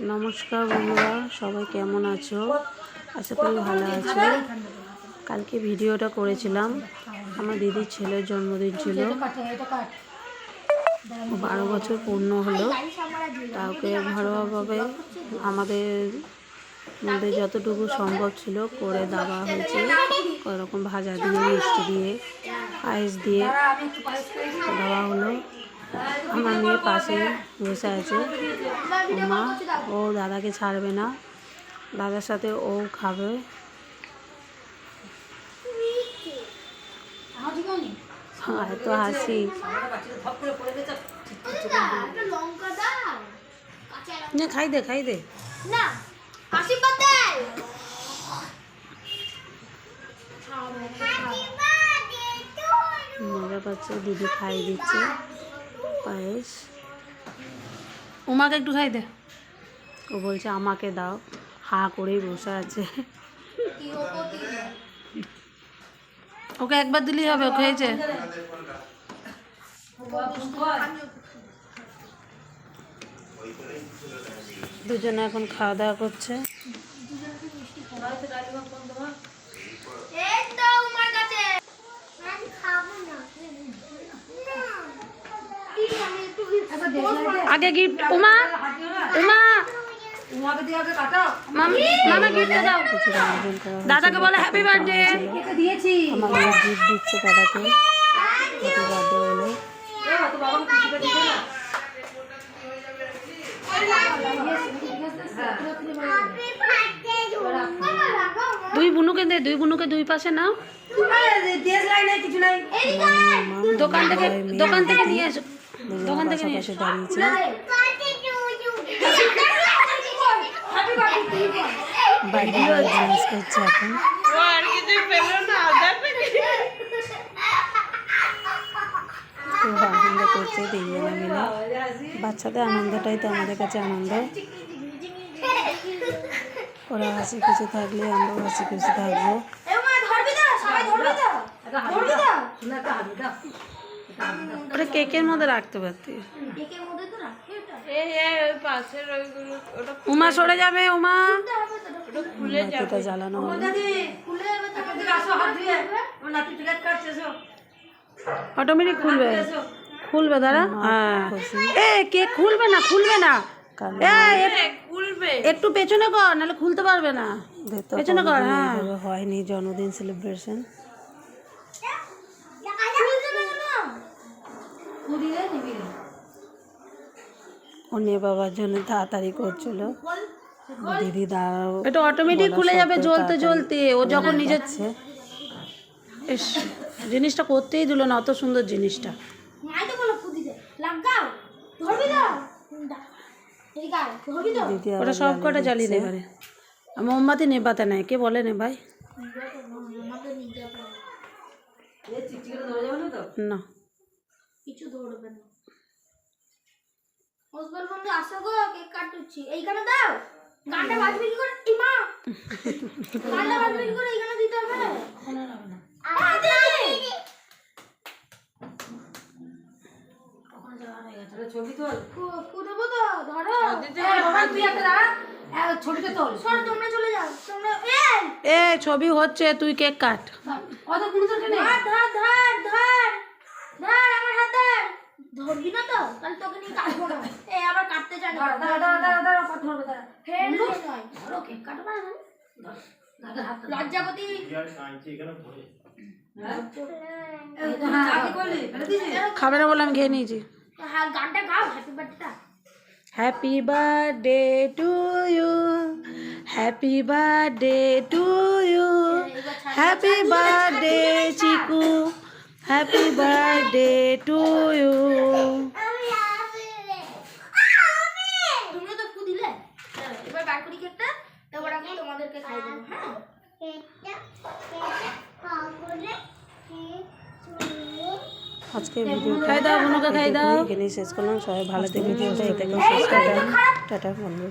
নমস্কার বন্ধুরা, সবাই কেমন আছো? আশা করি ভালো আছো। কালকে ভিডিওটা করেছিলাম, আমার দিদির ছেলের জন্মদিন ছিল, 12 বছর পূর্ণ হলো। তাকে ঘরোয়াভাবে আমাদের মধ্যে যতটুকু সম্ভব ছিল করে দেওয়া হয়েছে। ওরকম ভাজা দিয়ে, মিষ্টি দিয়ে, পায়েস দিয়ে দেওয়া হলো। আমার মেয়ে পাশে বসে আছে, মা ও দাদাকে ছাড়বে না, দাদার সাথে ও খাবে। এত হাসি, খাই দে খাই দে। মজা পাচ্ছে, দিদি খাই দিচ্ছে পায়েস। উমাকে একটু খাই দে। ও বলছে আমাকে দাও, হা করেই বসে আছে। ওকে একবার দিলেই হবে, ও খেয়েছে। দুজনে এখন খাওয়া দাওয়া করছে। আগে গিফট উমা, উমা মামা গিফট দাও। দাদাকে বলে হ্যাপি বার্থডে। আমার গিফট দিচ্ছে দাদাকে, হ্যাপি বার্থডে বলে। দুই বুনুকে দে, দুই বুনুকে দুই পাশে নাও। দোকান থেকে নিয়ে এসো, দোকান থেকে নিয়ে এসে দাঁড়িয়েছে। বাড়ি জিনিস করছে এখন। খুব আনন্দ করছে তিনজনে মিলে। বাচ্চাদের আনন্দটাই তো আমাদের কাছে আনন্দ। ওরা হাসি খুশি থাকলে আমরাও হাসি খুশি থাকবো। ওটা কেকের মধ্যে রাখতে পারতি। উমা সরে যাবে, উমা বাতিটা জ্বালানো হলো। অটোমেটিক খুলবে, খুলবে দাঁড়া। হ্যাঁ কেক খুলবে না, খুলবে না, একটু পেছনে কর, নাহলে খুলতে পারবে না। পেছনে কর। হ্যাঁ হয়নি জন্মদিন সেলিব্রেশন। ও নিয়ে বাবার জন্য তাড়াতাড়ি করছিল। দিদি দাঁড়াও, এটা অটোমেটিক খুলে যাবে জ্বলতে জ্বলতে। ও যখন নিজের জিনিসটা করতেই দিল না, অত সুন্দর জিনিসটা। ওটা সব কটা জ্বালিয়ে দেবে। মোমবাতি নেবাতে নাই, কে বলে নে ভাই না, কিছু ধরবে না। ওসবার বন্ধু আসো গো, কেক কাটুচ্ছি। এইখানে দাও, গানটা বাজবে কি করে? ইমা গানটা বাজবে কি করে? এইখানে দিতে হবে। ওখানে হবে না, ওখানে যাওয়া হয়ে গেছে। ছবি তোল, দেবো তো, ধরো। বাবা তুই একটা দাঁড়া, ছবিটা তোল। সর, তোমরা চলে যাও, তোমরা। এ ছবি হচ্ছে, তুই কেক কাট। কত গুলো কেন? ধর ধর ধর ধর ধর আমার হাতে ধরবি না তো, তাহলে তোকে নিয়ে কাটবো না। এই আবার কাটতে চাই না। দাঁড়া দাঁড়া দাঁড়া দাঁড়া, কত ধরবে দাঁড়া। ফ্রেন্ড নয়, ধরো কেক কাটবা না। দাদা হাত লজ্জাপতি খাবে না বলে আমি খেয়ে নিয়েছি। হ্যাঁ গানটা গাও, happy birthday. Happy birthday to you, happy birthday to you, happy birthday Chiku, happy birthday to you. তুমিও তো ফু দিলে, এবার বার করি কেকটা, এবার আমি তোমাদেরকে খাই দেবো। হ্যাঁ আজকে ভিডিও খাই দাও, বোনকে খাই দাও। এখানেই শেষ করলাম। সবাই ভালো থেকে ভিডিওটা টাটা বন্ধু।